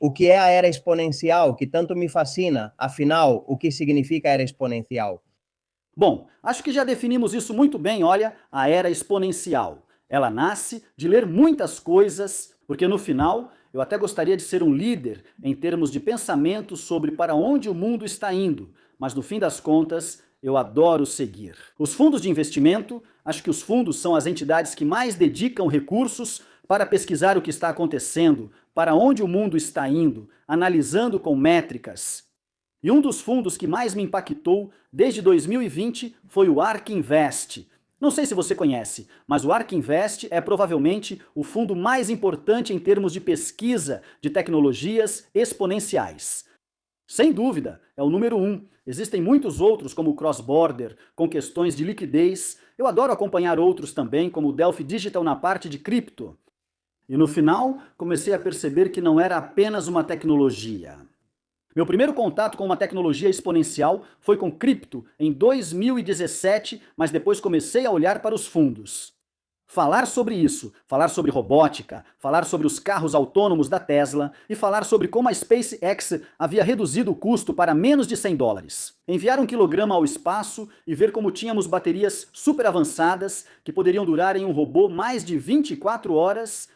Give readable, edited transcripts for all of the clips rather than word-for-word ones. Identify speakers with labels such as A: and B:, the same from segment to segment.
A: o que é a era exponencial, que tanto me fascina. Afinal, o que significa era exponencial?
B: Bom, acho que já definimos isso muito bem, olha, a era exponencial. Ela nasce de ler muitas coisas, porque no final eu até gostaria de ser um líder em termos de pensamento sobre para onde o mundo está indo, mas no fim das contas eu adoro seguir. Os fundos de investimento, acho que os fundos são as entidades que mais dedicam recursos para pesquisar o que está acontecendo, para onde o mundo está indo, analisando com métricas. E um dos fundos que mais me impactou desde 2020 foi o ARK Invest. Não sei se você conhece, mas o ARK Invest é provavelmente o fundo mais importante em termos de pesquisa de tecnologias exponenciais. Sem dúvida, é o número 1. Existem muitos outros, como o Cross Border, com questões de liquidez. Eu adoro acompanhar outros também, como o Delphi Digital na parte de cripto. E no final, comecei a perceber que não era apenas uma tecnologia. Meu primeiro contato com uma tecnologia exponencial foi com cripto em 2017, mas depois comecei a olhar para os fundos. Falar sobre isso, falar sobre robótica, falar sobre os carros autônomos da Tesla e falar sobre como a SpaceX havia reduzido o custo para menos de $100. Enviar 1 quilograma ao espaço e ver como tínhamos baterias super avançadas que poderiam durar em um robô mais de 24 horas.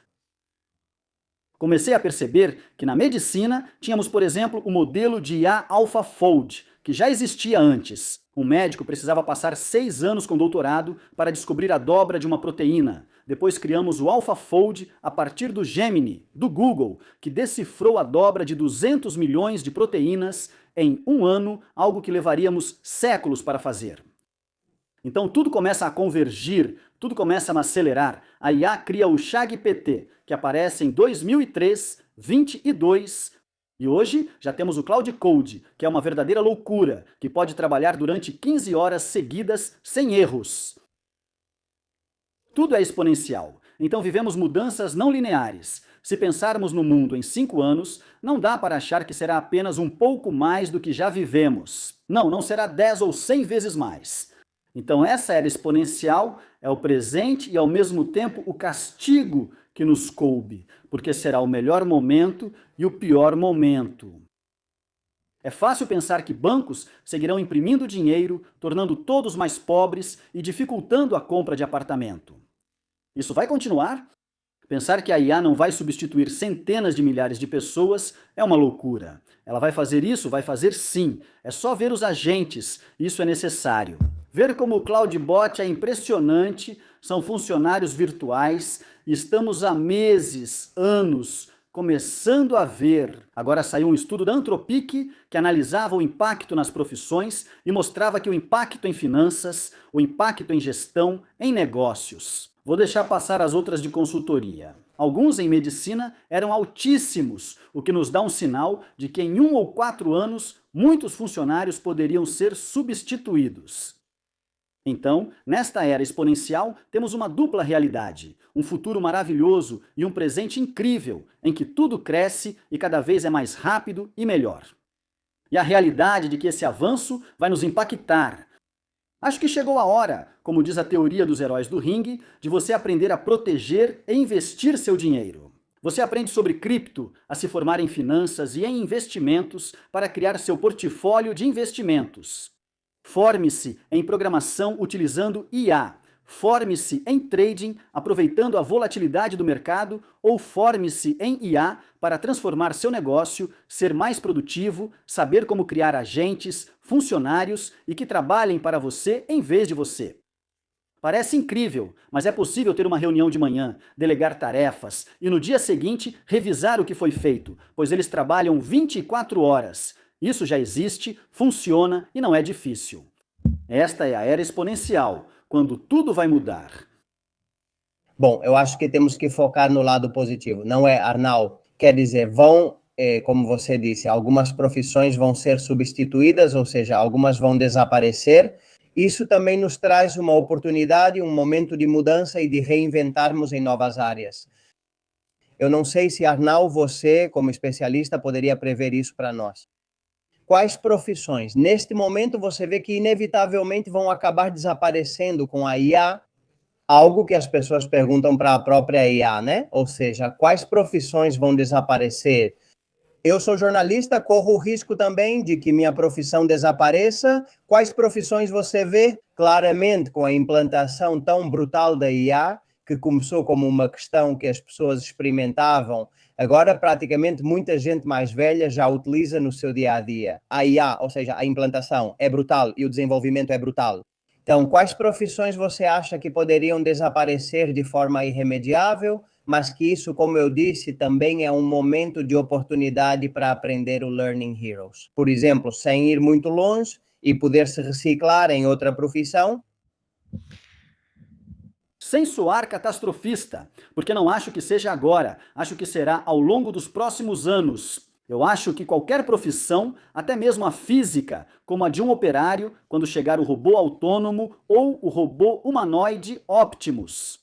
B: Comecei a perceber que na medicina tínhamos, por exemplo, o modelo de IA AlphaFold, que já existia antes. Um médico precisava passar 6 anos com doutorado para descobrir a dobra de uma proteína. Depois criamos o AlphaFold a partir do Gemini, do Google, que decifrou a dobra de 200 milhões de proteínas em um ano, algo que levaríamos séculos para fazer. Então tudo começa a convergir, tudo começa a acelerar. A IA cria o ChatGPT, que aparece em 2003, 22, e hoje já temos o Cloud Code, que é uma verdadeira loucura, que pode trabalhar durante 15 horas seguidas sem erros. Tudo é exponencial, então vivemos mudanças não lineares. Se pensarmos no mundo em 5 anos, não dá para achar que será apenas um pouco mais do que já vivemos. Não será 10 ou 100 vezes mais. Então essa era exponencial, é o presente e ao mesmo tempo o castigo que nos coube, porque será o melhor momento e o pior momento. É fácil pensar que bancos seguirão imprimindo dinheiro, tornando todos mais pobres e dificultando a compra de apartamento. Isso vai continuar? Pensar que a IA não vai substituir centenas de milhares de pessoas é uma loucura. Ela vai fazer isso? Vai fazer sim. É só ver os agentes, isso é necessário. Ver como o CloudBot é impressionante, são funcionários virtuais, e estamos há meses, anos, começando a ver. Agora saiu um estudo da Anthropic que analisava o impacto nas profissões e mostrava que o impacto em finanças, o impacto em gestão, em negócios. Vou deixar passar as outras de consultoria. Alguns em medicina eram altíssimos, o que nos dá um sinal de que em 1 ou 4 anos muitos funcionários poderiam ser substituídos. Então, nesta era exponencial, temos uma dupla realidade, um futuro maravilhoso e um presente incrível, em que tudo cresce e cada vez é mais rápido e melhor. E a realidade de que esse avanço vai nos impactar. Acho que chegou a hora, como diz a teoria dos heróis do ringue, de você aprender a proteger e investir seu dinheiro. Você aprende sobre cripto, a se formar em finanças e em investimentos para criar seu portfólio de investimentos. Forme-se em programação utilizando IA. Forme-se em trading, aproveitando a volatilidade do mercado, ou forme-se em IA para transformar seu negócio, ser mais produtivo, saber como criar agentes, funcionários e que trabalhem para você em vez de você. Parece incrível, mas é possível ter uma reunião de manhã, delegar tarefas e no dia seguinte revisar o que foi feito, pois eles trabalham 24 horas. Isso já existe, funciona e não é difícil. Esta é a era exponencial, quando tudo vai mudar.
A: Bom, eu acho que temos que focar no lado positivo, não é, Arnaldo? Quer dizer, como você disse, algumas profissões vão ser substituídas, ou seja, algumas vão desaparecer. Isso também nos traz uma oportunidade, um momento de mudança e de reinventarmos em novas áreas. Eu não sei se, Arnaldo, você, como especialista, poderia prever isso para nós. Quais profissões? Neste momento, você vê que inevitavelmente vão acabar desaparecendo com a IA, algo que as pessoas perguntam para a própria IA, né? Ou seja, quais profissões vão desaparecer? Eu sou jornalista, corro o risco também de que minha profissão desapareça. Quais profissões você vê? Claramente, com a implantação tão brutal da IA, que começou como uma questão que as pessoas experimentavam, agora praticamente muita gente mais velha já utiliza no seu dia a dia. A IA, ou seja, a implantação é brutal e o desenvolvimento é brutal. Então, quais profissões você acha que poderiam desaparecer de forma irremediável, mas que isso, como eu disse, também é um momento de oportunidade para aprender o Learning Heroes? Por exemplo, sem ir muito longe e poder se reciclar em outra profissão?
B: Sem soar catastrofista, porque não acho que seja agora, acho que será ao longo dos próximos anos. Eu acho que qualquer profissão, até mesmo a física, como a de um operário, quando chegar o robô autônomo ou o robô humanoide Optimus.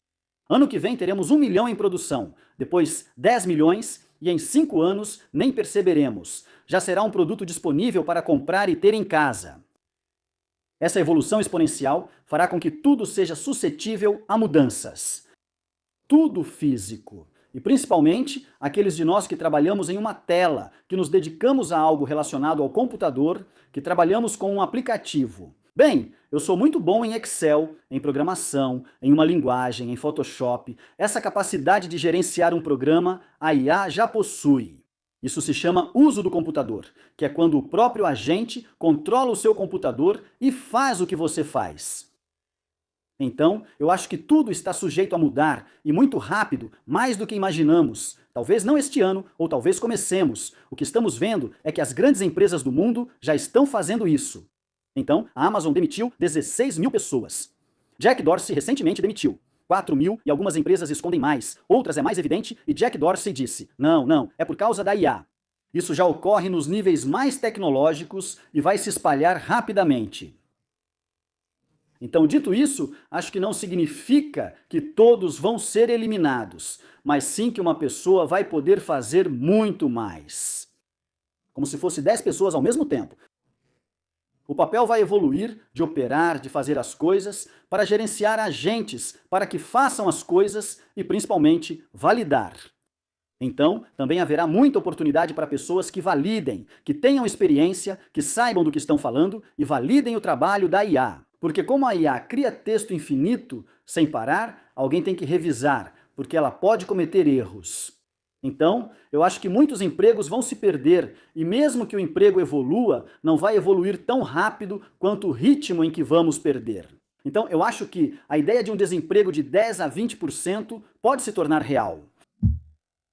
B: Ano que vem teremos 1 milhão em produção, depois 10 milhões e em 5 anos nem perceberemos. Já será um produto disponível para comprar e ter em casa. Essa evolução exponencial fará com que tudo seja suscetível a mudanças. Tudo físico. E principalmente aqueles de nós que trabalhamos em uma tela, que nos dedicamos a algo relacionado ao computador, que trabalhamos com um aplicativo. Bem, eu sou muito bom em Excel, em programação, em uma linguagem, em Photoshop. Essa capacidade de gerenciar um programa, a IA já possui. Isso se chama uso do computador, que é quando o próprio agente controla o seu computador e faz o que você faz. Então, eu acho que tudo está sujeito a mudar, e muito rápido, mais do que imaginamos. Talvez não este ano, ou talvez comecemos. O que estamos vendo é que as grandes empresas do mundo já estão fazendo isso. Então, a Amazon demitiu 16 mil pessoas. Jack Dorsey recentemente demitiu 4 mil e algumas empresas escondem mais. Outras é mais evidente e Jack Dorsey disse, não, é por causa da IA. Isso já ocorre nos níveis mais tecnológicos e vai se espalhar rapidamente. Então, dito isso, acho que não significa que todos vão ser eliminados, mas sim que uma pessoa vai poder fazer muito mais. Como se fosse 10 pessoas ao mesmo tempo. O papel vai evoluir de operar, de fazer as coisas, para gerenciar agentes, para que façam as coisas e, principalmente, validar. Então, também haverá muita oportunidade para pessoas que validem, que tenham experiência, que saibam do que estão falando e validem o trabalho da IA. Porque como a IA cria texto infinito, sem parar, alguém tem que revisar, porque ela pode cometer erros. Então, eu acho que muitos empregos vão se perder, e mesmo que o emprego evolua, não vai evoluir tão rápido quanto o ritmo em que vamos perder. Então, eu acho que a ideia de um desemprego de 10 a 20% pode se tornar real.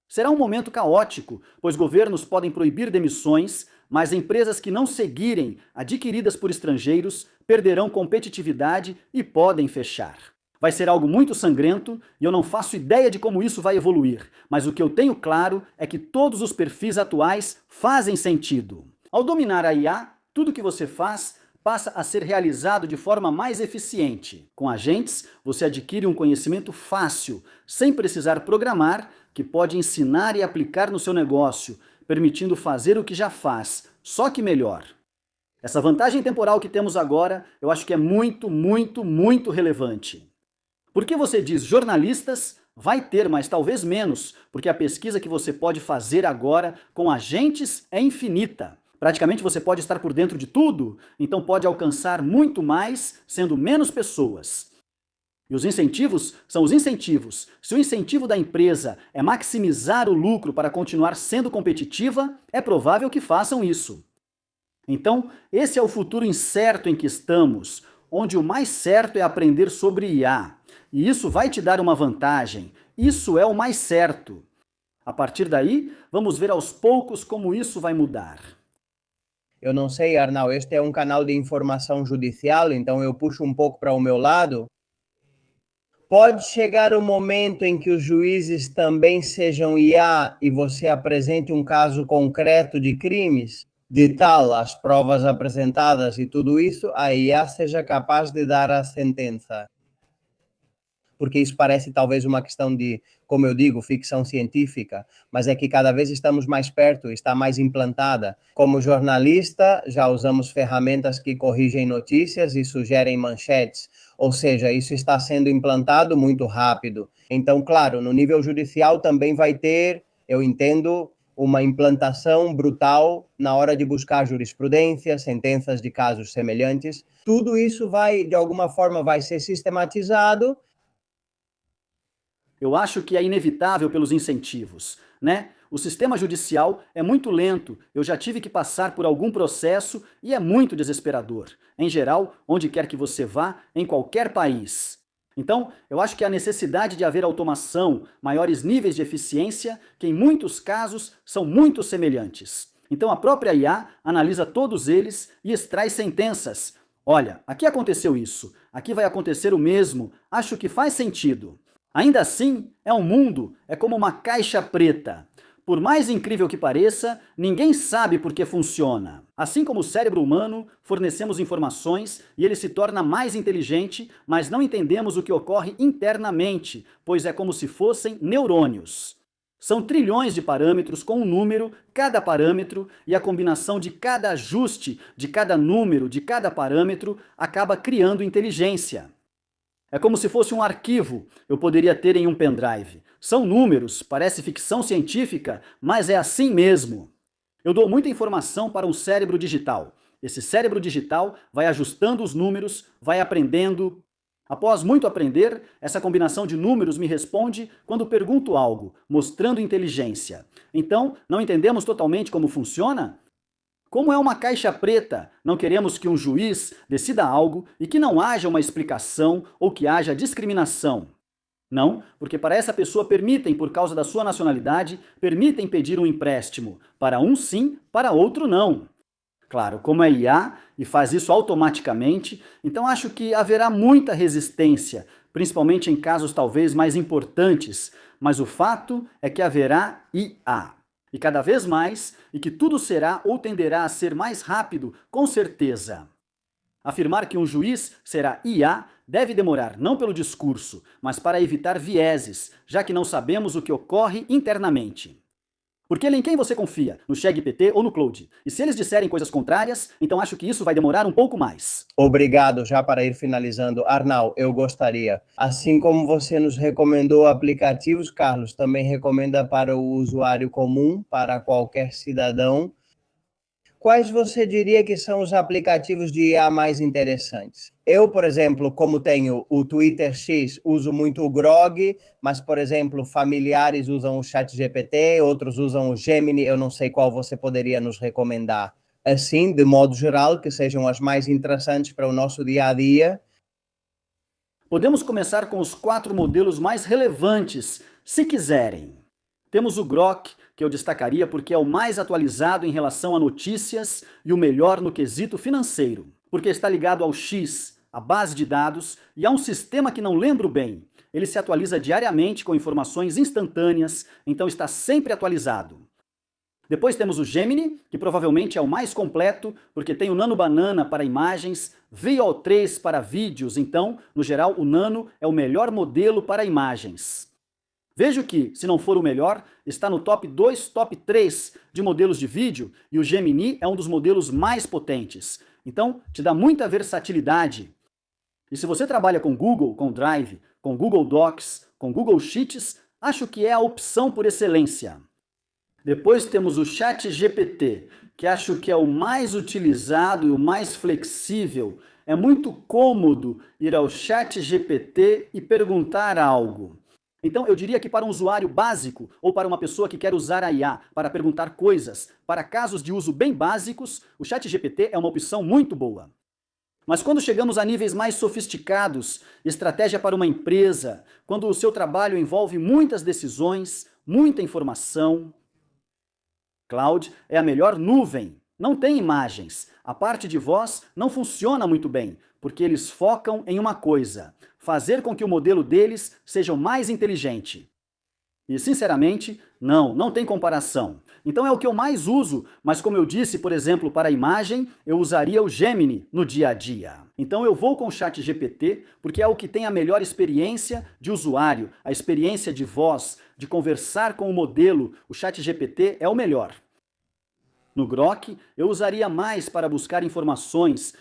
B: Será um momento caótico, pois governos podem proibir demissões, mas empresas que não seguirem, adquiridas por estrangeiros, perderão competitividade e podem fechar. Vai ser algo muito sangrento e eu não faço ideia de como isso vai evoluir, mas o que eu tenho claro é que todos os perfis atuais fazem sentido. Ao dominar a IA, tudo que você faz passa a ser realizado de forma mais eficiente. Com agentes, você adquire um conhecimento fácil, sem precisar programar, que pode ensinar e aplicar no seu negócio, permitindo fazer o que já faz, só que melhor. Essa vantagem temporal que temos agora, eu acho que é muito, muito, muito relevante. Por que você diz jornalistas? Vai ter, mas talvez menos, porque a pesquisa que você pode fazer agora com agentes é infinita. Praticamente você pode estar por dentro de tudo, então pode alcançar muito mais, sendo menos pessoas. E os incentivos são os incentivos. Se o incentivo da empresa é maximizar o lucro para continuar sendo competitiva, é provável que façam isso. Então, esse é o futuro incerto em que estamos, onde o mais certo é aprender sobre IA. E isso vai te dar uma vantagem. Isso é o mais certo. A partir daí, vamos ver aos poucos como isso vai mudar.
A: Eu não sei, Arnaldo, este é um canal de informação judicial, então eu puxo um pouco para o meu lado. Pode chegar o momento em que os juízes também sejam IA e você apresente um caso concreto de crimes, de tal as provas apresentadas e tudo isso, a IA seja capaz de dar a sentença. Porque isso parece talvez uma questão de, como eu digo, ficção científica, mas é que cada vez estamos mais perto, está mais implantada. Como jornalista, já usamos ferramentas que corrigem notícias e sugerem manchetes, ou seja, isso está sendo implantado muito rápido. Então, claro, no nível judicial também vai ter, eu entendo, uma implantação brutal na hora de buscar jurisprudência, sentenças de casos semelhantes. Tudo isso vai, de alguma forma, vai ser sistematizado.
B: Eu acho que é inevitável pelos incentivos, né? O sistema judicial é muito lento, eu já tive que passar por algum processo e é muito desesperador. Em geral, onde quer que você vá, em qualquer país. Então, eu acho que a necessidade de haver automação, maiores níveis de eficiência, que em muitos casos são muito semelhantes. Então, a própria IA analisa todos eles e extrai sentenças. Olha, aqui aconteceu isso, aqui vai acontecer o mesmo, acho que faz sentido. Ainda assim, é um mundo, é como uma caixa preta. Por mais incrível que pareça, ninguém sabe por que funciona. Assim como o cérebro humano, fornecemos informações e ele se torna mais inteligente, mas não entendemos o que ocorre internamente, pois é como se fossem neurônios. São trilhões de parâmetros com um número, cada parâmetro, e a combinação de cada ajuste, de cada número, de cada parâmetro, acaba criando inteligência. É como se fosse um arquivo, eu poderia ter em um pendrive. São números, parece ficção científica, mas é assim mesmo. Eu dou muita informação para um cérebro digital. Esse cérebro digital vai ajustando os números, vai aprendendo. Após muito aprender, essa combinação de números me responde quando pergunto algo, mostrando inteligência. Então, não entendemos totalmente como funciona? Como é uma caixa preta, não queremos que um juiz decida algo e que não haja uma explicação ou que haja discriminação. Não, porque para essa pessoa permitem, por causa da sua nacionalidade, permitem pedir um empréstimo. Para um sim, para outro não. Claro, como é IA e faz isso automaticamente, então acho que haverá muita resistência, principalmente em casos talvez mais importantes, mas o fato é que haverá IA. E cada vez mais, e que tudo será ou tenderá a ser mais rápido, com certeza. Afirmar que um juiz será IA deve demorar não pelo discurso, mas para evitar vieses, já que não sabemos o que ocorre internamente. Porque em quem você confia? No ChatGPT ou no Claude? E se eles disserem coisas contrárias, então acho que isso vai demorar um pouco mais.
A: Obrigado, já para ir finalizando. Arnal, eu gostaria, assim como você nos recomendou aplicativos, Carlos, também recomenda para o usuário comum, para qualquer cidadão. Quais você diria que são os aplicativos de IA mais interessantes? Eu, por exemplo, como tenho o Twitter X, uso muito o Grok, mas, por exemplo, familiares usam o ChatGPT, outros usam o Gemini, eu não sei qual você poderia nos recomendar. Assim, de modo geral, que sejam as mais interessantes para o nosso dia a dia.
B: Podemos começar com os 4 modelos mais relevantes, se quiserem. Temos o Grok, que eu destacaria porque é o mais atualizado em relação a notícias e o melhor no quesito financeiro, porque está ligado ao X, a base de dados, e a um sistema que não lembro bem. Ele se atualiza diariamente com informações instantâneas, então está sempre atualizado. Depois temos o Gemini, que provavelmente é o mais completo, porque tem o Nano Banana para imagens, VO3 para vídeos, então, no geral, o Nano é o melhor modelo para imagens. Vejo que, se não for o melhor, está no top 2, top 3 de modelos de vídeo, e o Gemini é um dos modelos mais potentes. Então, te dá muita versatilidade. E se você trabalha com Google, com Drive, com Google Docs, com Google Sheets, acho que é a opção por excelência. Depois temos o ChatGPT, que acho que é o mais utilizado e o mais flexível. É muito cômodo ir ao ChatGPT e perguntar algo. Então eu diria que para um usuário básico ou para uma pessoa que quer usar a IA para perguntar coisas, para casos de uso bem básicos, o ChatGPT é uma opção muito boa. Mas quando chegamos a níveis mais sofisticados, estratégia para uma empresa, quando o seu trabalho envolve muitas decisões, muita informação, Cloud é a melhor nuvem. Não tem imagens. A parte de voz não funciona muito bem, porque eles focam em uma coisa: fazer com que o modelo deles seja o mais inteligente. E, sinceramente, não tem comparação. Então é o que eu mais uso, mas como eu disse, por exemplo, para a imagem, eu usaria o Gemini no dia a dia. Então eu vou com o ChatGPT, porque é o que tem a melhor experiência de usuário, a experiência de voz, de conversar com o modelo. O ChatGPT é o melhor. No Grok, eu usaria mais para buscar informações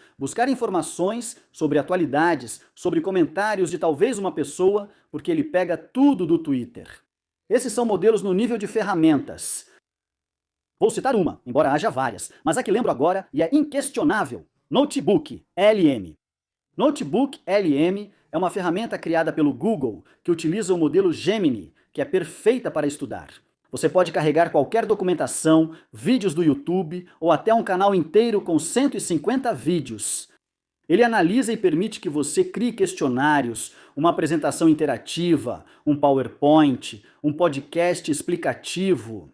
B: sobre atualidades, sobre comentários de talvez uma pessoa, porque ele pega tudo do Twitter. Esses são modelos no nível de ferramentas. Vou citar uma, embora haja várias, mas a que lembro agora e é inquestionável: Notebook LM. Notebook LM é uma ferramenta criada pelo Google que utiliza o modelo Gemini, que é perfeita para estudar. Você pode carregar qualquer documentação, vídeos do YouTube ou até um canal inteiro com 150 vídeos. Ele analisa e permite que você crie questionários, uma apresentação interativa, um PowerPoint, um podcast explicativo.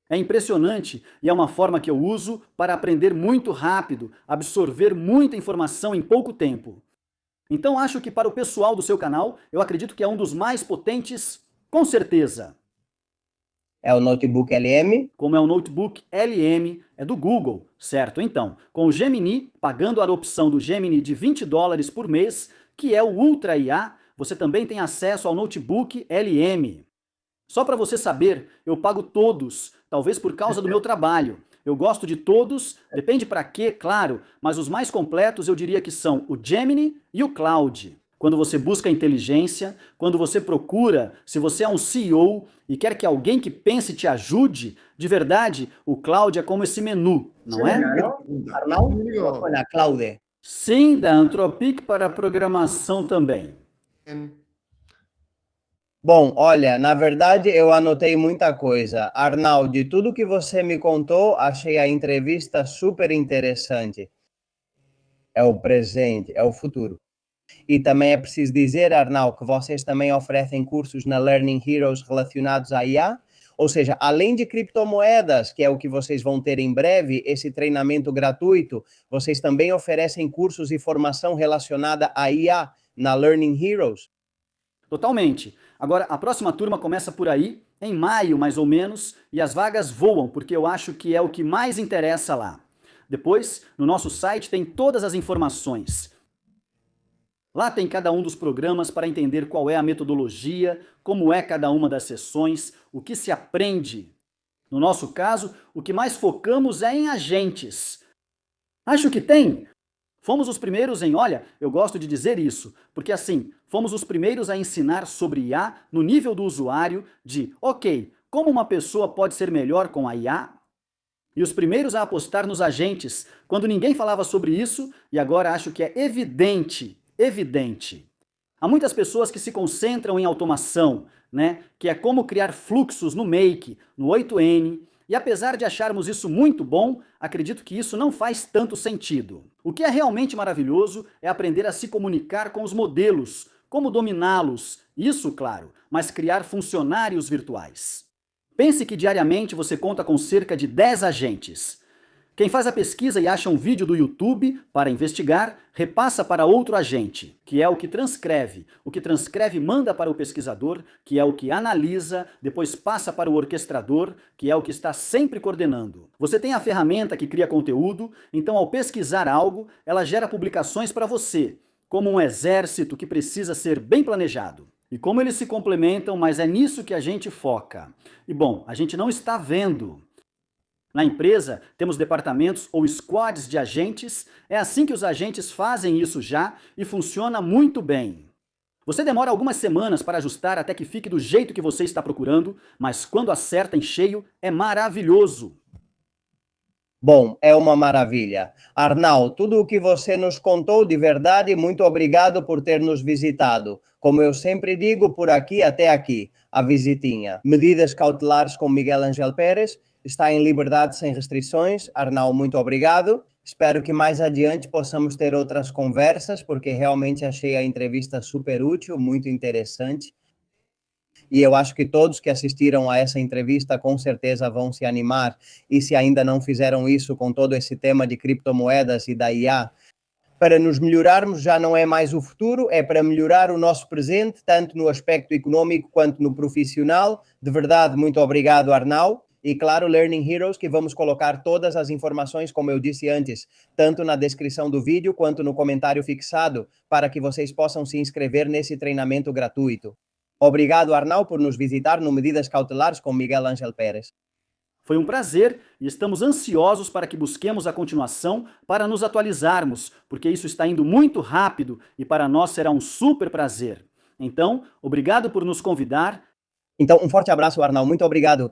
B: É impressionante e é uma forma que eu uso para aprender muito rápido, absorver muita informação em pouco tempo. Então acho que para o pessoal do seu canal, eu acredito que é um dos mais potentes, com certeza.
A: É o Notebook LM?
B: Como é o Notebook LM, é do Google, certo? Então, com o Gemini, pagando a opção do Gemini de $20 por mês, que é o Ultra IA, você também tem acesso ao Notebook LM. Só para você saber, eu pago todos, talvez por causa do meu trabalho. Eu gosto de todos, depende para quê, claro, mas os mais completos eu diria que são o Gemini e o Claude. Quando você busca inteligência, quando você procura, se você é um CEO e quer que alguém que pense te ajude, de verdade, o Claude é como esse menu, não é?
A: Arnau, olha, Claude.
B: Sim, da Anthropic para programação também.
A: Bom, olha, na verdade eu anotei muita coisa. Arnau, de tudo que você me contou, achei a entrevista super interessante. É o presente, é o futuro. E também é preciso dizer, Arnau, que vocês também oferecem cursos na Learning Heroes relacionados à IA, ou seja, além de criptomoedas, que é o que vocês vão ter em breve, esse treinamento gratuito, vocês também oferecem cursos e formação relacionada à IA na Learning Heroes?
B: Totalmente. Agora, a próxima turma começa por aí, em maio mais ou menos, e as vagas voam, porque eu acho que é o que mais interessa lá. Depois, no nosso site tem todas as informações. Lá tem cada um dos programas para entender qual é a metodologia, como é cada uma das sessões, o que se aprende. No nosso caso, o que mais focamos é em agentes. Acho que tem. Fomos os primeiros olha, eu gosto de dizer isso, porque assim, fomos os primeiros a ensinar sobre IA no nível do usuário de, ok, como uma pessoa pode ser melhor com a IA? E os primeiros a apostar nos agentes, quando ninguém falava sobre isso, e agora acho que é evidente. Há muitas pessoas que se concentram em automação, né? Que é como criar fluxos no Make, no 8N, e apesar de acharmos isso muito bom, acredito que isso não faz tanto sentido. O que é realmente maravilhoso é aprender a se comunicar com os modelos, como dominá-los, isso, claro, mas criar funcionários virtuais. Pense que diariamente você conta com cerca de 10 agentes. Quem faz a pesquisa e acha um vídeo do YouTube para investigar, repassa para outro agente, que é o que transcreve. O que transcreve manda para o pesquisador, que é o que analisa, depois passa para o orquestrador, que é o que está sempre coordenando. Você tem a ferramenta que cria conteúdo, então ao pesquisar algo, ela gera publicações para você, como um exército que precisa ser bem planejado. E como eles se complementam, mas é nisso que a gente foca. E bom, a gente não está vendo. Na empresa, temos departamentos ou squads de agentes, é assim que os agentes fazem isso já e funciona muito bem. Você demora algumas semanas para ajustar até que fique do jeito que você está procurando, mas quando acerta em cheio, é maravilhoso.
A: Bom, é uma maravilha. Arnau, tudo o que você nos contou de verdade, muito obrigado por ter nos visitado. Como eu sempre digo, por aqui até aqui, a visitinha. Medidas cautelares com Miguel Ángel Pérez. Está em liberdade sem restrições. Arnau, muito obrigado. Espero que mais adiante possamos ter outras conversas, porque realmente achei a entrevista super útil, muito interessante. E eu acho que todos que assistiram a essa entrevista com certeza vão se animar. E se ainda não fizeram isso com todo esse tema de criptomoedas e da IA, para nos melhorarmos já não é mais o futuro, é para melhorar o nosso presente, tanto no aspecto econômico quanto no profissional. De verdade, muito obrigado, Arnau. E claro, Learning Heroes, que vamos colocar todas as informações, como eu disse antes, tanto na descrição do vídeo quanto no comentário fixado, para que vocês possam se inscrever nesse treinamento gratuito. Obrigado, Arnau, por nos visitar no Medidas Cautelares com Miguel Ángel Pérez.
B: Foi um prazer e estamos ansiosos para que busquemos a continuação para nos atualizarmos, porque isso está indo muito rápido e para nós será um super prazer. Então, obrigado por nos convidar.
A: Então, um forte abraço, Arnau. Muito obrigado.